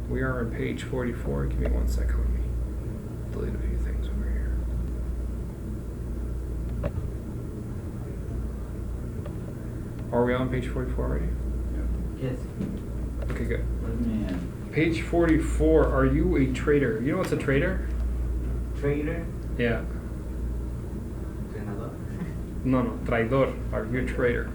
We are on page 44. Give me 1 second. Let me delete a few things over here. Are we on page 44 already? Yes. Okay, good. Man. Page 44. Are you a trader? You know what's a trader? Trader? Yeah. Entrenador? No, traidor. Are you a trader?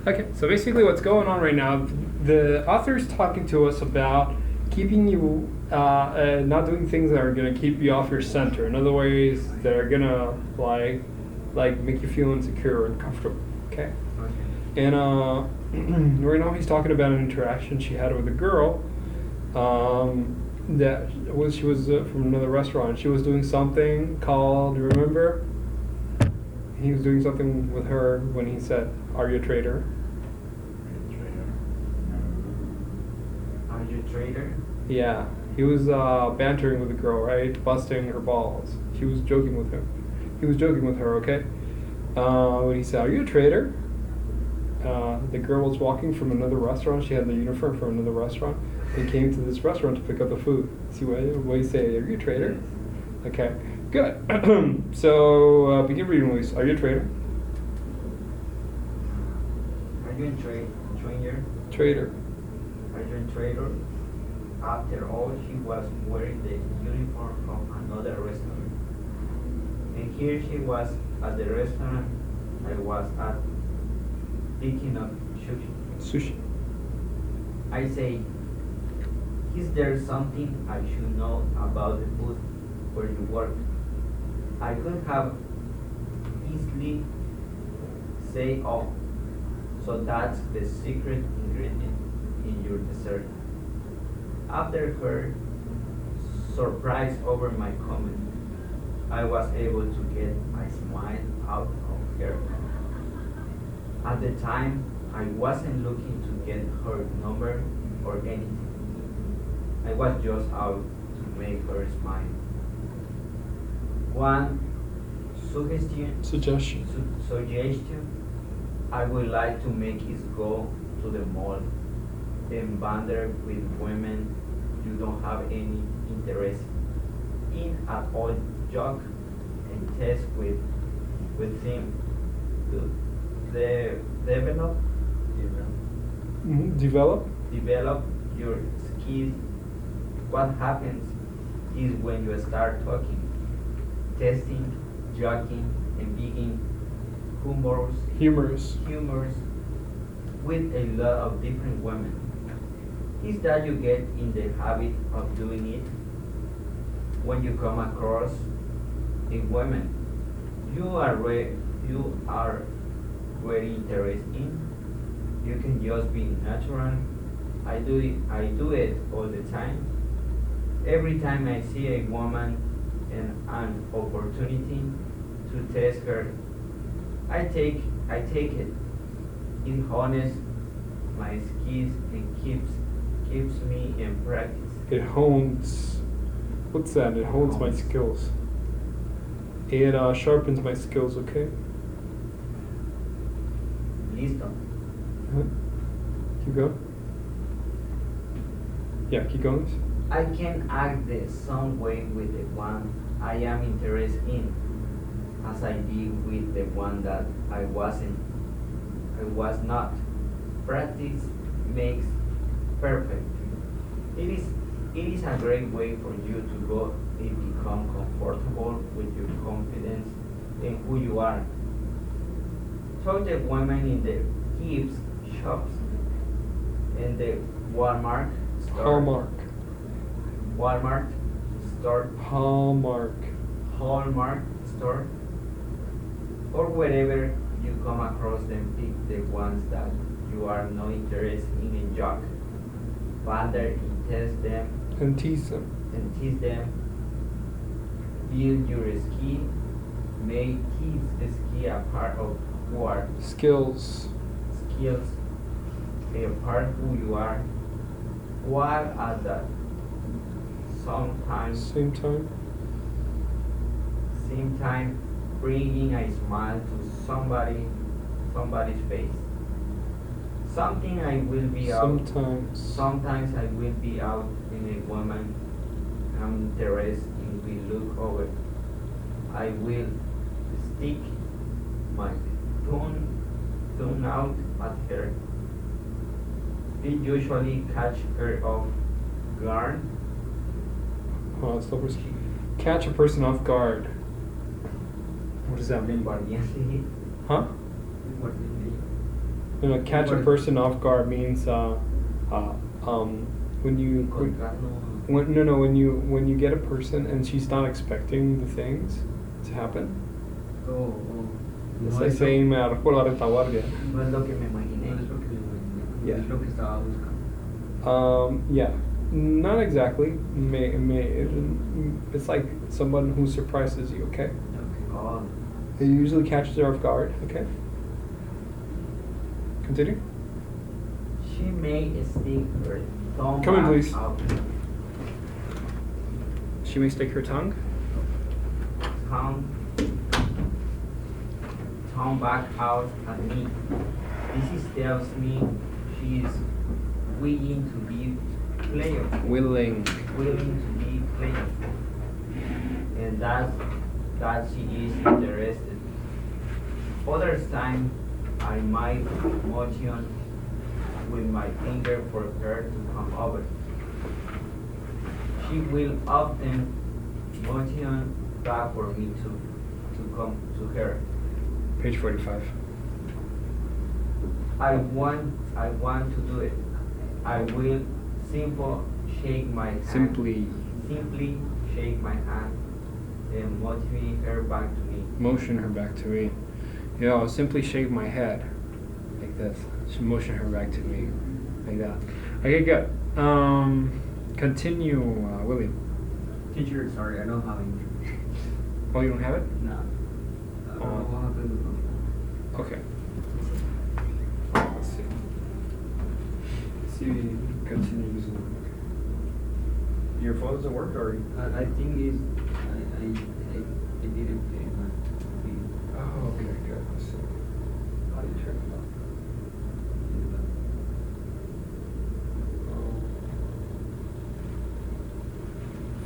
Okay, so basically what's going on right now, the author is talking to us about keeping you, not doing things that are going to keep you off your center. In other ways, that are going to, like make you feel insecure and uncomfortable, okay? Okay. And right now he's talking about an interaction she had with a girl she was from another restaurant. She was doing something called, remember? He was doing something with her when he said, "Are you a trader?" Are you a trader? Yeah. He was bantering with the girl, right? Busting her balls. She was joking with him. He was joking with her, okay? When he said, "Are you a trader?" The girl was walking from another restaurant. She had the uniform from another restaurant. They came to this restaurant to pick up the food. See what you say? Are you a trader? Okay, good. So begin reading, Luis. Are you a trader? Are you a trader? Trader. Are you a trader? After all, she was wearing the uniform from another restaurant. And here she was at the restaurant I was at, picking up Sushi. I say, is there something I should know about the food where you work? I could have easily say, oh, so that's the secret ingredient in your dessert. After her surprise over my comment, I was able to get a smile out of her. At the time, I wasn't looking to get her number or anything. I was just out to make her smile. One suggestion I would like to make is go to the mall and wander with women you don't have any interest in at all, jog and test with them. Develop develop your skills. What happens is when you start talking, testing, joking, and being humorous with a lot of different women, is that you get in the habit of doing it. When you come across a woman you are very interested in, you can just be natural. I do it all the time. Every time I see a woman and an opportunity to test her, I take it. It hones my skills and keeps me in practice. It hones. What's that? It hones my skills. It sharpens my skills. Okay. Listo. Keep going. Yeah, keep going. I can act the same way with the one I am interested in as I did with the one that I was not. Practice makes perfect. It is a great way for you to go and become comfortable with your confidence in who you are. So the women in the gift shops and the Walmart store. Hallmark store, or wherever you come across them, pick the ones that you are not interested in and jog. Wander and test them. And tease them. Build your ski. Make the ski a part of who are. Skills. A part who you are. While at that same time bringing a smile to somebody's face. Something I will be out. Sometimes. Sometimes I will be out in a woman I'm interested in will look over. I will stick my thumb out at her. It usually catch her off guard. Oh, it's the worst. Catch a person off guard. What does that mean? Guardian. Huh? No, catch a person off guard means when you when you get a person and she's not expecting the things to happen. Oh. It's like saying me agarró la retaguardia. No es lo que me imaginé. No es lo que me imaginé. Yeah. Es lo que estaba buscando. Yeah, not exactly. It's like someone who surprises you. Okay. Okay. Oh. It usually catches her off guard. Okay. Continue. She may stick her thumb Come in, back please. out. She may stick her tongue. Thumb back out at me. This tells me she is willing to be playful. Willing. Willing to be playful. And that she is interested. Other times I might motion with my finger for her to come over. She will often motion back for me to come to her. Page 45. I want to do it. I will simply shake my hand and motion her back to me. Motion her back to me. I'll simply shake my head like this. She motion her back to me like that. Okay, good. Continue, William. Teacher, sorry, I don't have it. Oh, you don't have it? No. I don't know what happened with my Okay. Let's see. Let's see if we continue using it. Your phone doesn't work, or? I think it's I didn't pay my bill. Oh, okay, good. Let's see. How do you turn it on?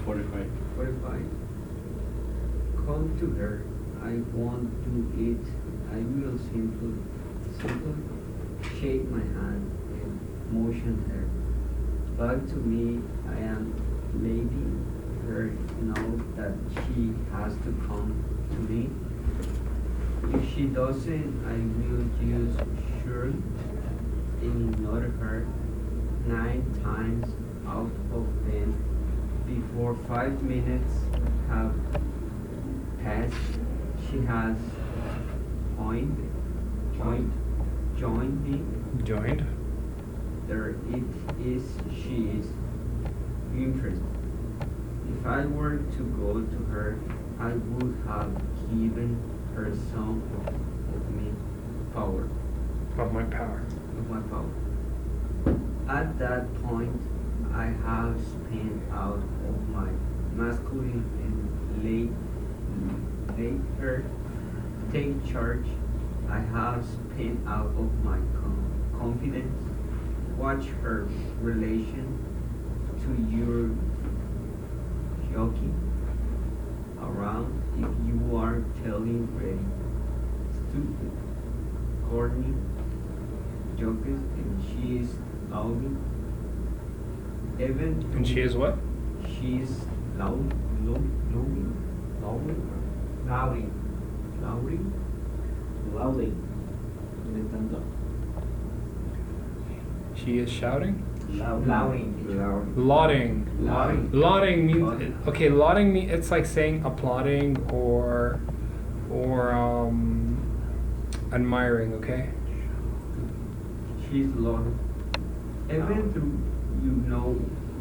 45. 45. Come to her. I want to eat. I will simply shake my hand and motion her back to me. I am letting her know that she has to come to me. If she doesn't, I will use surely ignore her 9 times out of 10. Before 5 minutes have passed, she has joined me. Joined? There it is, she is interested. If I were to go to her, I would have given her some of me power. Of my power. Of my power. At that point, I have spent out of my masculine and let her take charge. I have spent out of my confidence. Watch her relation to your joking around if you are telling ready. Stupid, corny jokes, and she is loving. Even And she is what? she's loud, She is shouting? Lauding. Lauding. Lauding. Lauding means okay. Lauding means it's like saying applauding or admiring. Okay. she's loud. Even though you know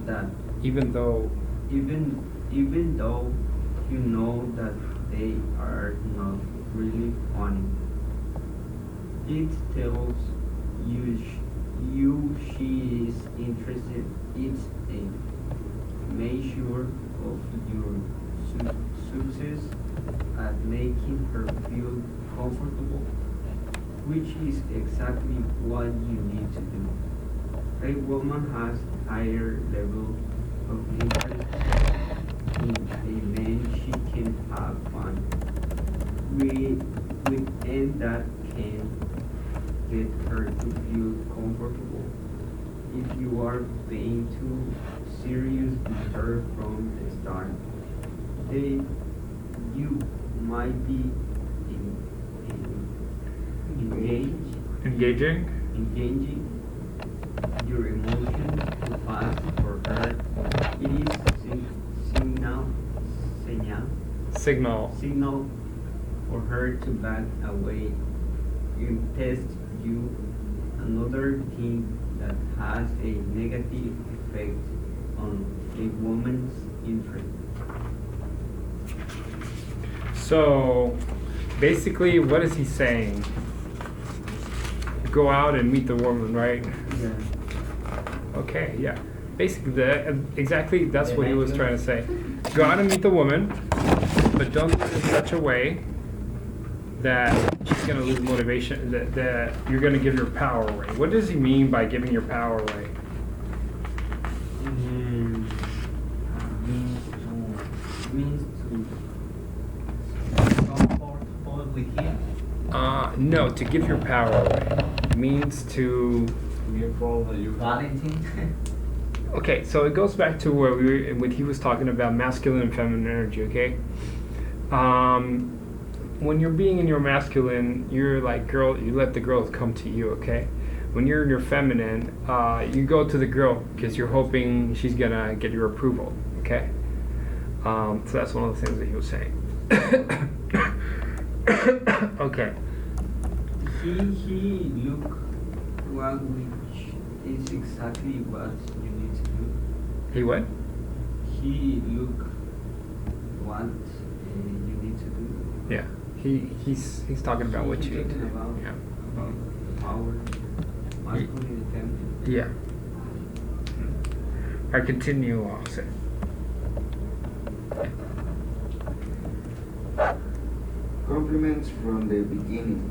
that, Even though even though you know that they are not really funny, it tells you she is interested. It's a measure of your success at making her feel comfortable. which is exactly what you need to do. A woman has higher level of interest in a man she can have fun with and that can get her to feel comfortable. If you are being too serious with her from the start, then you might be Engaging? engaging your emotions too fast for her. It is signal for her to back away and test you. Another thing that has a negative effect on a woman's interest. So, basically, what is he saying? Go out and meet the woman, right? Yeah. Okay, yeah. Basically, exactly that's what he was trying to say. Go out and meet the woman, but don't do it in such a way that she's going to lose motivation, that you're going to give your power away. What does he mean by giving your power away? Means to comfortable with him. No, to give your power away. Means to... Valentine. Okay, so it goes back to where when he was talking about masculine and feminine energy, okay? When you're being in your masculine, you're like girl, you let the girls come to you, okay? When you're in your feminine, you go to the girl because you're hoping she's gonna get your approval, okay? So that's one of the things that he was saying. Okay. He look well, which is exactly what you need to do. He what? He look what you need to do. Yeah. He's talking about what you need to do. About, Yeah. about power, masculine and feminine. Yeah. I continue also. Compliments from the beginning.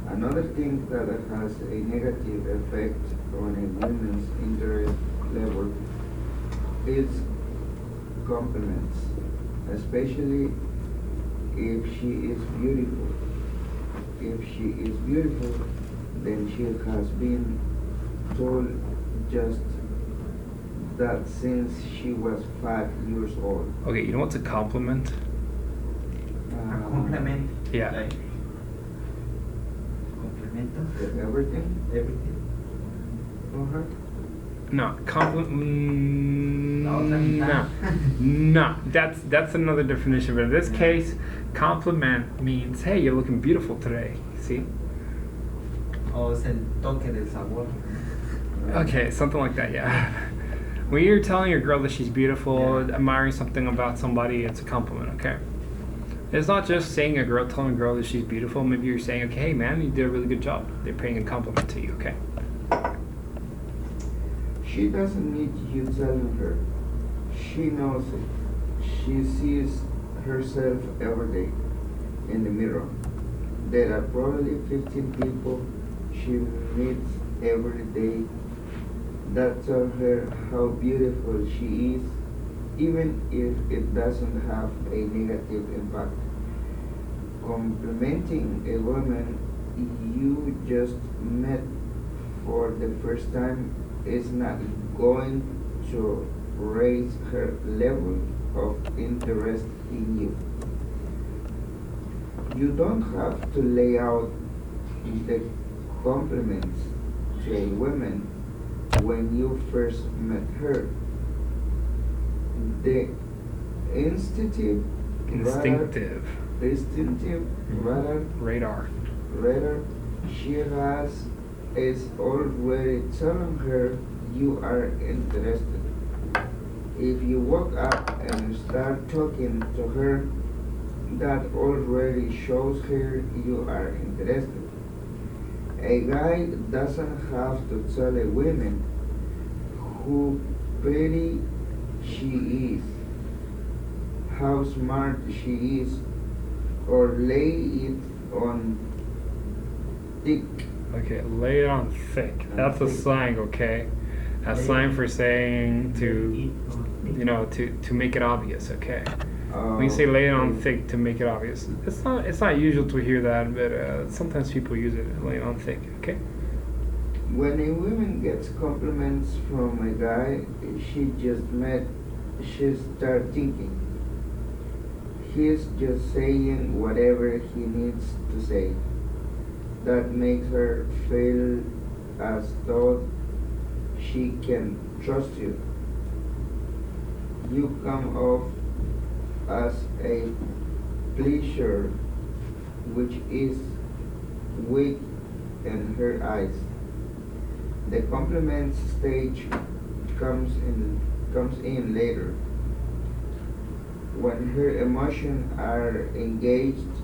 Another thing that has a negative effect on a woman's interest level is compliments, especially if she is beautiful. If she is beautiful, then she has been told just that since she was 5 years old. Okay, you know what's a compliment? A compliment. Yeah. Like, complemento. Everything Everything. for her. No, compliment. La otra No, mitad. no. That's another definition. But in this case, compliment means, hey, you're looking beautiful today. See? O es el toque del sabor. Okay, something like that. Yeah. When you're telling your girl that she's beautiful, Yeah. admiring something about somebody, it's a compliment. Okay. It's not just saying telling a girl that she's beautiful. Maybe you're saying, okay, hey man, you did a really good job. They're paying a compliment to you. Okay. She doesn't need you telling her. She knows it. She sees herself every day in the mirror. There are probably 15 people she meets every day that tell her how beautiful she is, even if it doesn't have a negative impact. Complimenting a woman you just met for the first time is not going to raise her level of interest in you. You don't have to lay out the compliments to a woman when you first met her. The instinctive radar she has is already telling her you are interested. If you walk up and start talking to her, that already shows her you are interested. A guy doesn't have to tell a woman who pretty she is, how smart she is, or lay it on thick. Okay, lay it on thick. That's a thick. slang, okay? A Lay slang it- for saying Lay to, it on thick. you know, to make it obvious, okay? When you say Okay. lay it on thick to make it obvious, it's not usual to hear that, but sometimes people use it. Lay it on thick, okay? When a woman gets compliments from a guy she just met, she start thinking he's just saying whatever he needs to say. That makes her feel as though she can trust you. You come off as a pleasure, which is weak in her eyes. The compliment stage comes in later. When her emotions are engaged,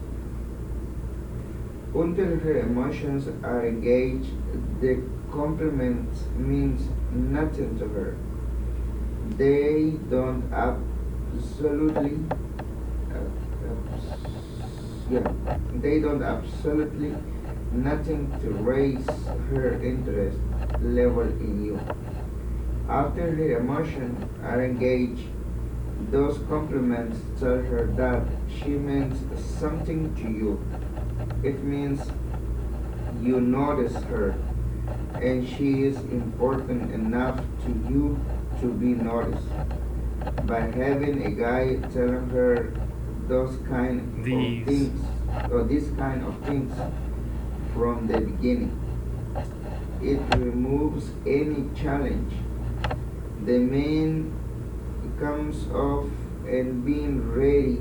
until her emotions are engaged, the compliment means nothing to her. They don't absolutely, they don't absolutely nothing to raise her interest level in you. After her emotions are engaged, those compliments tell her that she means something to you. It means you notice her and she is important enough to you to be noticed. By having a guy telling her those kind These. of things or this kind of things from the beginning, it removes any challenge. The man comes off and being ready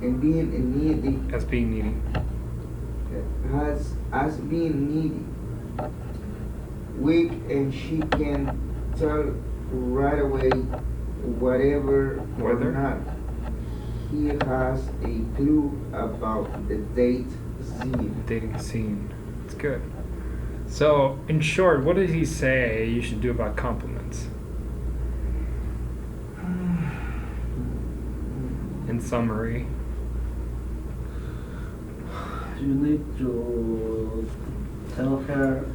and being needy As being needy. as being needy, weak, and she can tell right away whether or Whether? not he has a clue about the date scene. Dating scene. It's good. So, in short, what does he say you should do about compliments? In summary. You need to tell her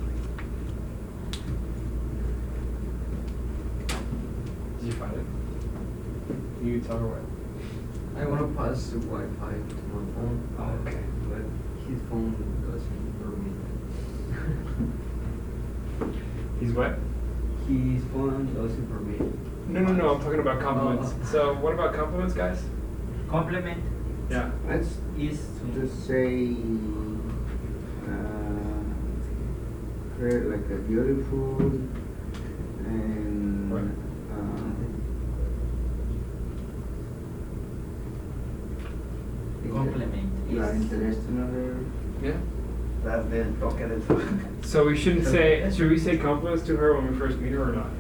Did you find it? You tell her what? I want to pass the Wi-Fi to my phone. Oh, okay. But his phone doesn't permit it. He's what? His phone doesn't permit. No, I'm talking about compliments. Oh. So, what about compliments, guys? Compliment Yeah. Let's is to just say her like a beautiful and Right. compliment You are is interested in her. Yeah. That's the toque de tu. So we shouldn't say. Should we say compliments to her when we first meet her or not?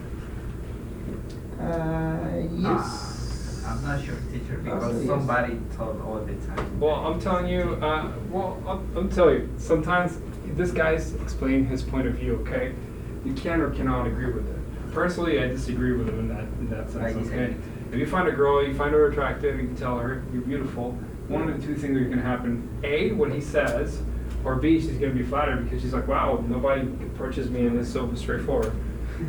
Yes. I'm not sure, teacher, because Yes. somebody told all the time. Well, I'm telling you. I'm telling you. Sometimes this guy's explaining his point of view. Okay, you can or cannot agree with it. Personally, I disagree with him in that sense. I disagree. Okay, if you find a girl, you find her attractive, you can tell her you're beautiful. One of the two things are going to happen: A, what he says, or B, she's going to be flattered because she's like, "Wow, nobody approaches me and is so straightforward."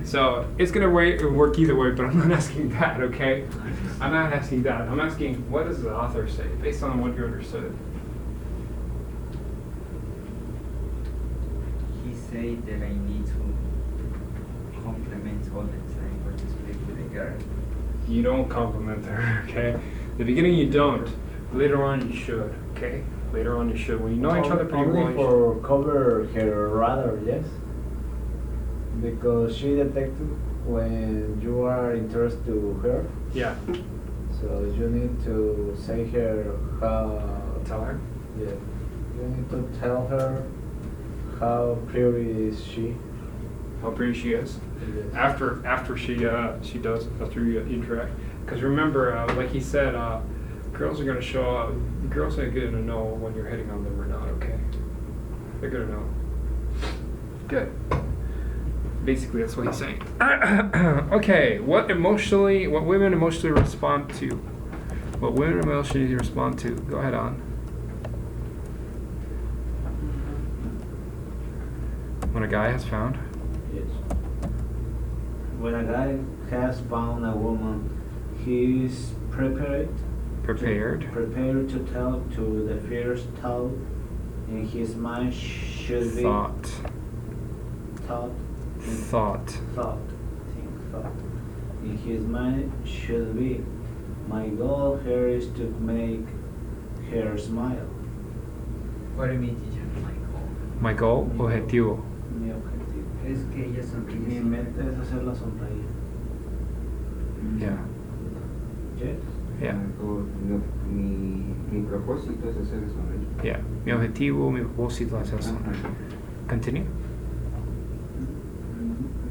So it's going to work either way, but I'm not asking that, okay? I'm not asking that. I'm asking, what does the author say, based on what you understood? He said that I need to compliment all the time when you speak with a girl. You don't compliment her, okay? The beginning you don't. Later on you should, okay? Later on you should. When you know each other pretty well, Only you should. for cover her radar, yes? Because she detected when you are interested to her, Yeah. so you need to say her how. Tell her. Yeah, you need to tell her how pretty is she. How pretty she is. Yes. After she does, after you interact. Because remember, like he said, girls are gonna show up. Girls are gonna know when you're hitting on them or not. Okay, they're gonna know. Good. Basically, that's what he's saying. Okay, what women emotionally respond to? What women emotionally respond to? Go ahead on. When a guy has found. Yes. When a guy has found a woman, he is prepared to tell to the first thought in his mind should be Thought. thought in his mind should be, my goal here is to make her smile. What do you mean, teacher? My goal, objetivo. Mi objetivo. Es que ella sonríe. Mi meta es hacerla sonreír. Yeah. Yes? Yeah. Mi propósito es hacer sonreír. Yeah. Mi objetivo, mi propósito es eso. Continue.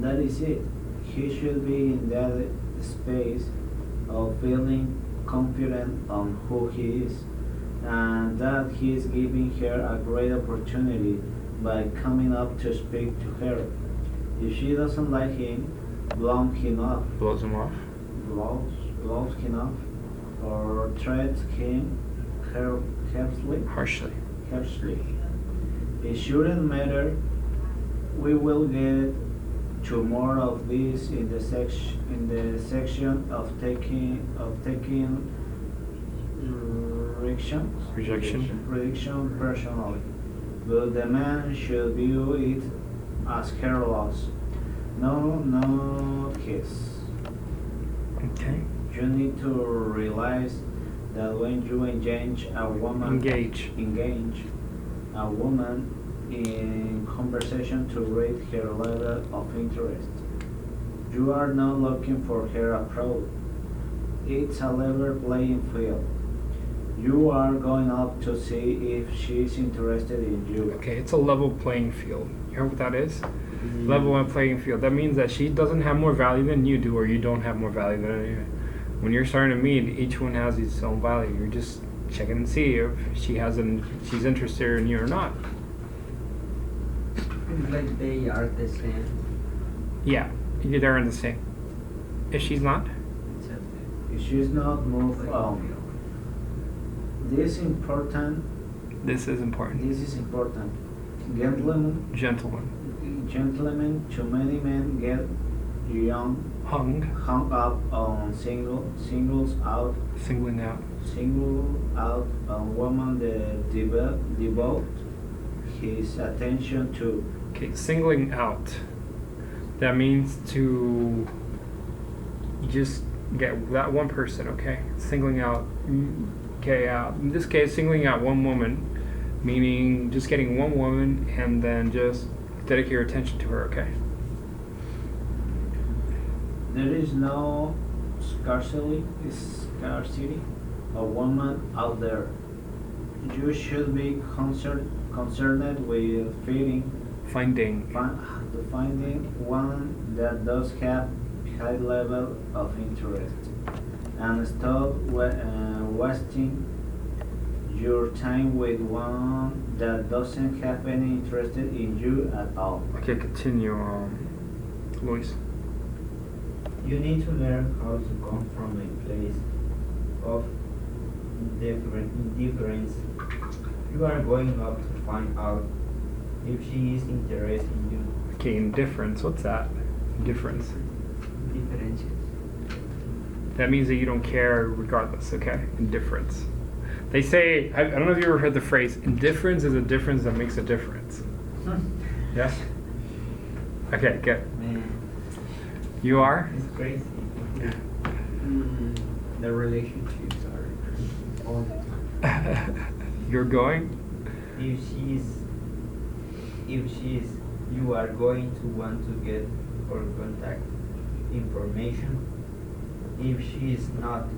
That is it. He should be in that space of feeling confident on who he is, and that he is giving her a great opportunity by coming up to speak to her. If she doesn't like him, blows him off, Blows him off. blows him off, or treats him harshly. It shouldn't matter. We will get to more of this in the section of taking rejection personally. But the man should view it as her loss. No kiss. Okay. You need to realize that when you engage a woman in conversation to rate her level of interest, you are not looking for her approval. It's a level playing field. You are going up to see if she's interested in you. Okay, it's a level playing field. You hear what that is? Level and playing field. That means that she doesn't have more value than you do, or you don't have more value than you. When you're starting to meet, each one has its own value. You're just checking and see if she's interested in you or not. It's like they are the same. Yeah, they're in the same. If she's not, If she's not, move on. This is important. this is important. Gentlemen, too many men get hung up on singling out a woman that devote his attention to. Okay, singling out. That means to just get that one person, okay? Singling out. Okay, in this case, singling out one woman, meaning just getting one woman and then just dedicate your attention to her, okay? There is no scarcity of women out there. You should be concerned with finding one that does have high level of interest, and stop wasting your time with one that doesn't have any interest in you at all. Okay, continue, Luis. You need to learn how to come from a place of indifference. You are going up to find out if she is interested in you. Okay, indifference. What's that? Indifference. Differences. That means that you don't care regardless, okay? Indifference. They say, I don't know if you ever heard the phrase, indifference is a difference that makes a difference. Yes? Okay, good. Man, You are? it's crazy. The relationships are all the time. You're going? If you are going to want to get or contact information. If she is not,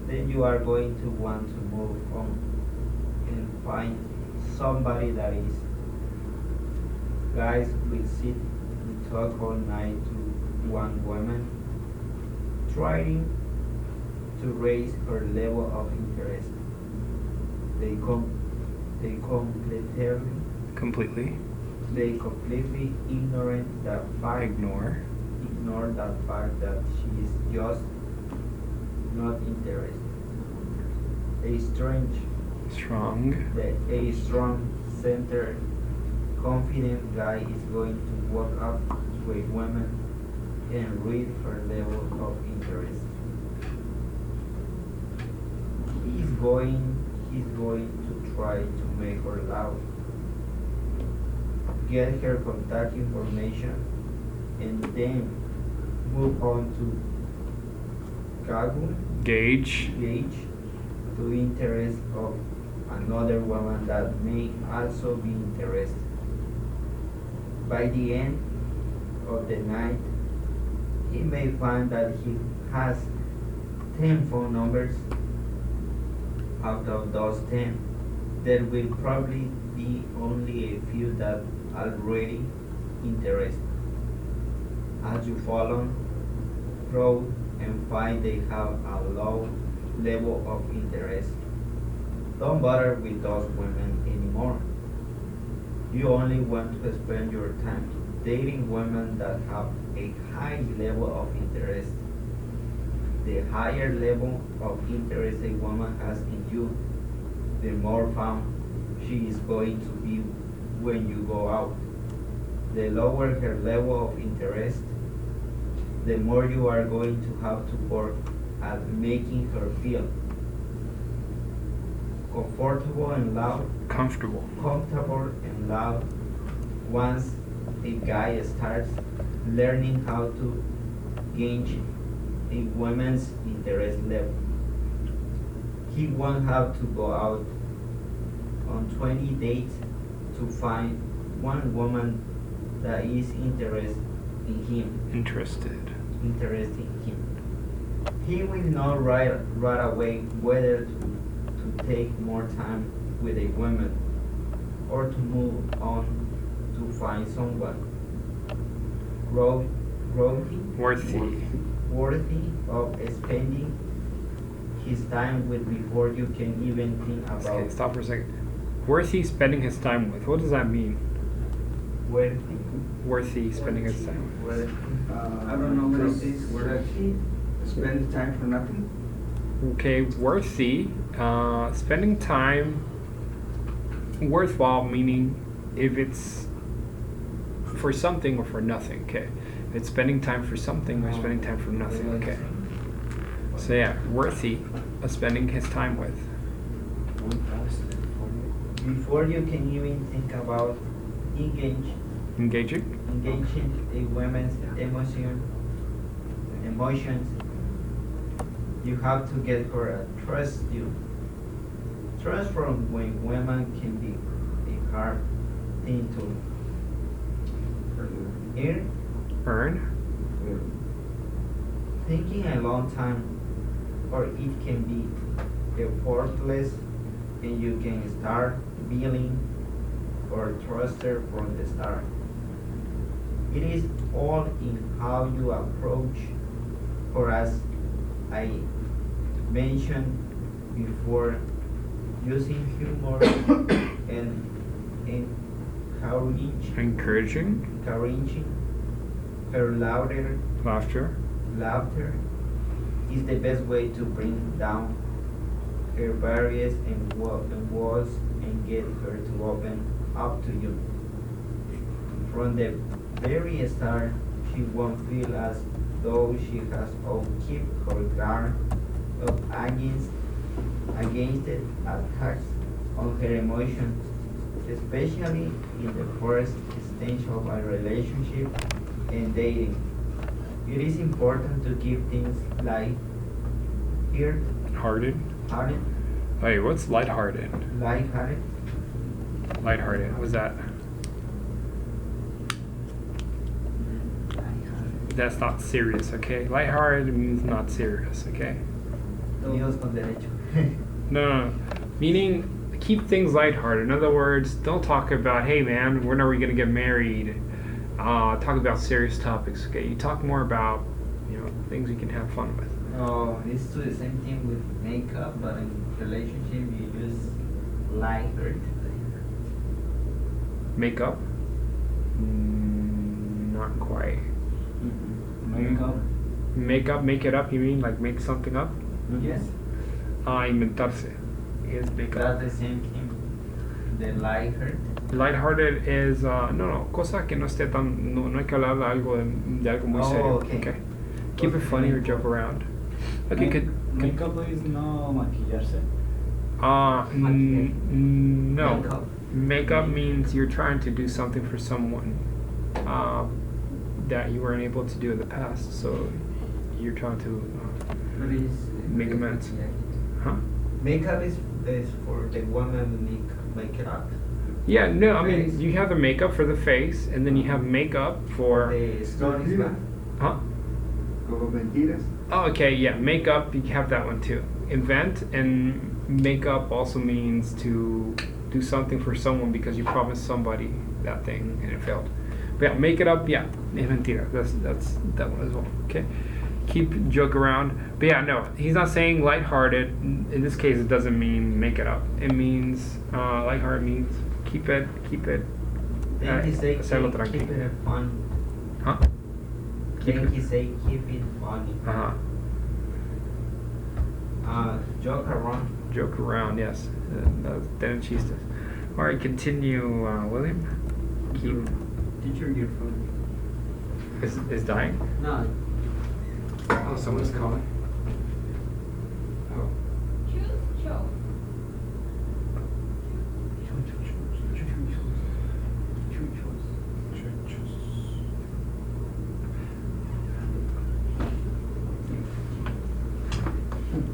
then you are going to want to move on and find somebody that is. Guys will sit and talk all night to one woman, trying to raise her level of interest. They completely ignorant that fact. Ignore That fact that she is just not interested. A strong center confident guy is going to walk up to a woman and read her level of interest. He's going to try to make her laugh, get her contact information, and then move on to Gauge. gauge the interest of another woman that may also be interested. By the end of the night, he may find that he has 10 phone numbers. Out of those 10, there will probably be only a few that are really interested. As you follow through and find they have a low level of interest, don't bother with those women anymore. You only want to spend your time dating women that have a high level of interest. The higher level of interest a woman has in you, the more fun she is going to be when you go out. The lower her level of interest, the more you are going to have to work at making her feel comfortable and loud. Comfortable. Once a guy starts learning how to gauge a woman's interest level, he won't have to go out on 20 dates to find one woman that is interested in him. Interested in him. He will know right away whether to take more time with a woman or to move on to find someone worthy of spending his time with before you can even think about. Okay, stop for a second. Worthy spending his time with. What does that mean? Worthy spending his time with. I don't know what it is. Worthy. Spend time for nothing. Okay, worthy. Spending time. Worthwhile meaning if it's for something or for nothing. Okay, if it's spending time for something or spending time for nothing. Okay. So yeah, worthy of spending his time with. Before you can even think about Engaging a woman's emotions, you have to get her to trust you. Trust from when women can be a hard thing to earn. Taking a long time, or it can be effortless, and you can start feeling or trust her from the start. It is all in how you approach, or as I mentioned before, using humor and encouraging her laughter is the best way to bring down her barriers and walls and get her to open up to you. From the very start, she won't feel as though she has to keep her guard up against the attacks on her emotions, especially in the first stage of a relationship and dating. It is important to keep things Hearted. Wait, what's lighthearted? Lighthearted. What's that? That's not serious, okay? Lighthearted means not serious, okay? Unidos con derecho. No. Meaning, keep things lighthearted. In other words, don't talk about, hey man, when are we gonna get married? Talk about serious topics, okay? You talk more about, things you can have fun with. Oh, it's the same thing with makeup, but in relationship you use lighthearted. Makeup? Not quite. Makeup, make it up, you mean? Like make something up? Yes. Inventarse. Is makeup. That's the same thing. The lighthearted. Lighthearted is no, cosa que no esté tan, no hay que hablar de algo muy Oh, serio. okay. Keep it funny or joke around. Okay, could Makeup is no maquillarse. no. Makeup. Makeup means you're trying to do something for someone that you weren't able to do in the past. So you're trying to But it's make amends. Huh? Makeup is for the woman make it up. Yeah, no, I mean Face. you have the makeup for the face, and then you have makeup for. The stone is bad. Huh? Como mentiras. Oh, okay, yeah, makeup, you have that one too. Invent and makeup also means to do something for someone because you promised somebody that thing and it failed. But yeah, make it up, yeah, es mentira. That's that one as well. Okay, keep joke around. But yeah, no, he's not saying lighthearted. In this case, it doesn't mean make it up. It means lighthearted means keep it. Then he say hacerlo keep tranquilo. it fun. Huh? Then he say keep it funny. Uh-huh. Joke around. Joke around, yes. Then chistes. All right, continue, William. Keep Teacher, your phone. is dying. No. Oh, someone's calling. Oh. Choose Joe.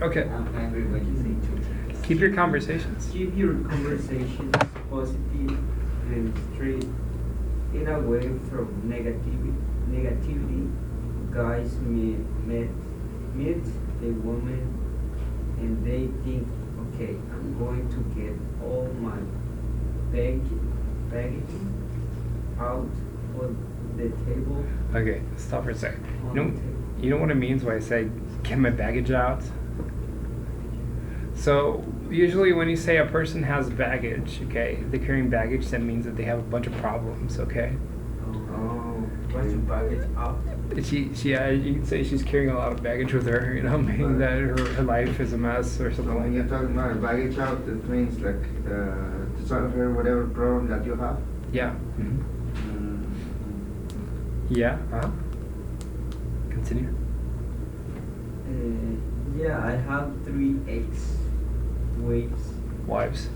Okay. I'm angry when you say two. Keep your conversations. Keep your conversations positive and straight. Get away from negativity. Guys meet a woman and they think, okay, I'm going to get all my baggage out on the table. Okay, stop for a second. On You the know, table. you know what it means when I say get my baggage out? So usually when you say a person has baggage, okay, they're carrying baggage, that means that they have a bunch of problems, okay? Oh, what's your baggage out? She you can say she's carrying a lot of baggage with her, you know, meaning that her life is a mess or So something when like you're that. talking about baggage out, it means like to solve her whatever problem that you have. Yeah. Mm. Yeah. Continue. Yeah, I have 3 ex-wives, Wives.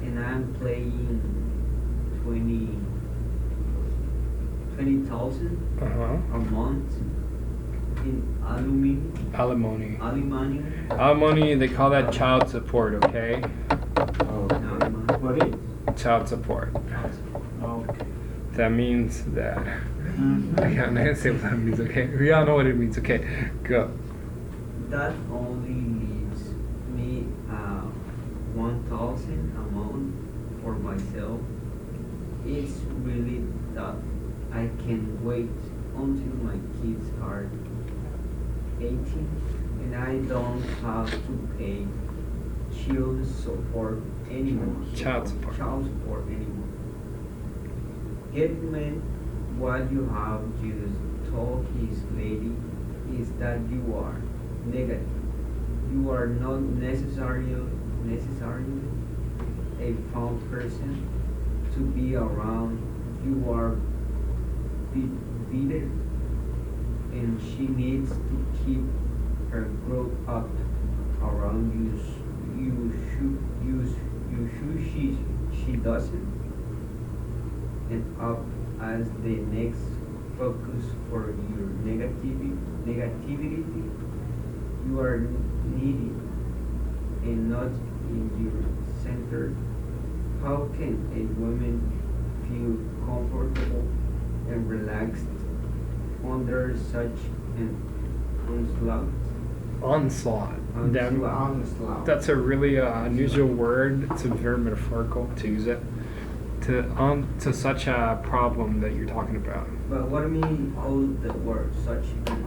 and I'm playing 20,000 Uh-huh. a month in aluminum. Alimony. Aluminum. They call that child support, okay? What is? Child support. Okay. That means that. I'm not gonna say what that means, okay? We all know what it means, okay? Go. That only leaves me 1,000 a month for myself. It's really that I can wait until my kids are 18 and I don't have to pay child support anymore. Child support. Child support anymore. Getman, what you have just told his lady is that you are negative. You are not necessarily a fun person to be around. You are bitter, and she needs to keep her growth up around you. She doesn't, and up as the next focus for your negativity. You are needy and not in your center. How can a woman feel comfortable and relaxed under such an onslaught? Onslaught. Onslaught. That's a really unusual word. It's a very metaphorical to use it to such a problem that you're talking about. But what do you mean all the word such an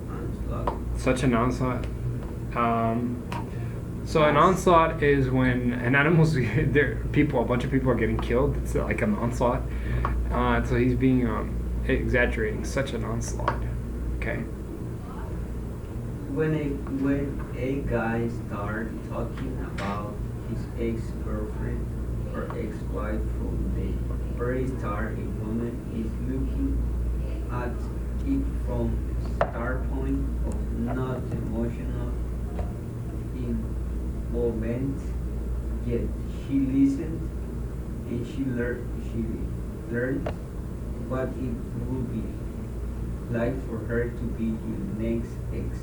onslaught? Such an onslaught. So an onslaught is when an animal's a bunch of people are getting killed. It's like an onslaught. So he's being exaggerating. Such an onslaught. Okay. When a guy starts talking about his ex-girlfriend, or ex-wife from the very start. A woman is looking at it from start point of not emotional involvement, yet she listens and she learns what it would be like for her to be your next ex.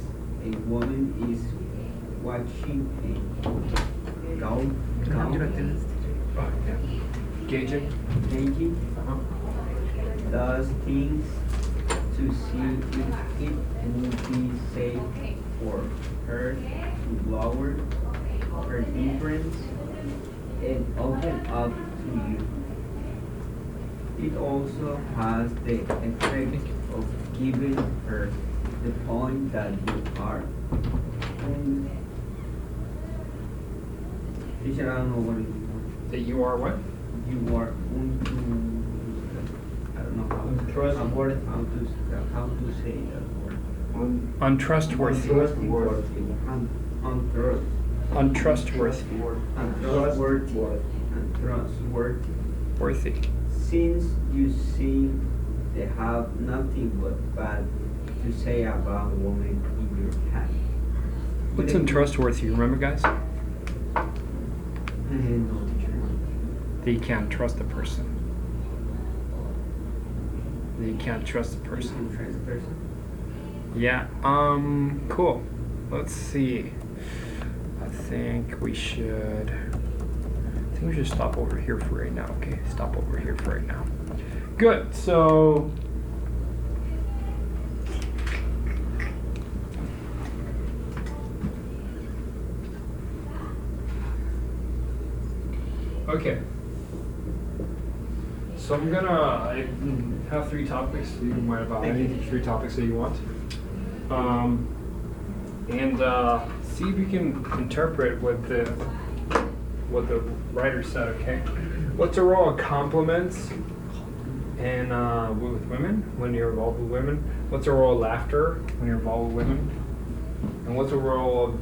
A woman is watching and counting, Gauging. does things to see if it would be safe for her to lower her difference and open up to you. It also has the effect of giving her the point that you are. Teacher, I don't know what it is. That you are what? You are I don't know how to say that word. Untrustworthy. Untrustworthy. Untrustworthy. Worthy. Since you seem to have nothing but bad to say about a woman in your head. What's untrustworthy? You remember, guys? No, teacher. That you can't trust the person. That you can't trust the person. You can trust the person? Yeah. Cool. Let's see. I think we should stop over here for right now. Okay, stop over here for right now. Good. So. Okay. So I have 3 topics. You can write about any 3 topics that you want. And see if you can interpret what the writer said, okay? What's the role of compliments and with women when you're involved with women? What's the role of laughter when you're involved with women? And what's the role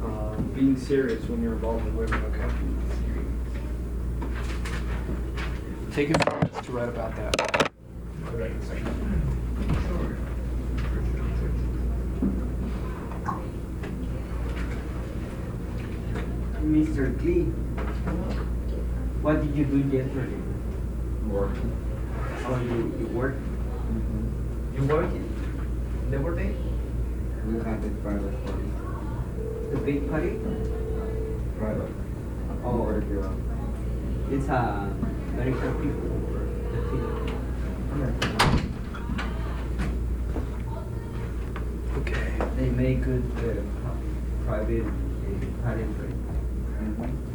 of being serious when you're involved with women, okay? Take a few minutes to write about that. Mr. Klee, what did you do yesterday? Work. Oh, you work? You work in the birthday? We had a private party. The big party? Private. Oh, Work, yeah. it's American people or Latino. Okay. They make good private party. Mm-hmm.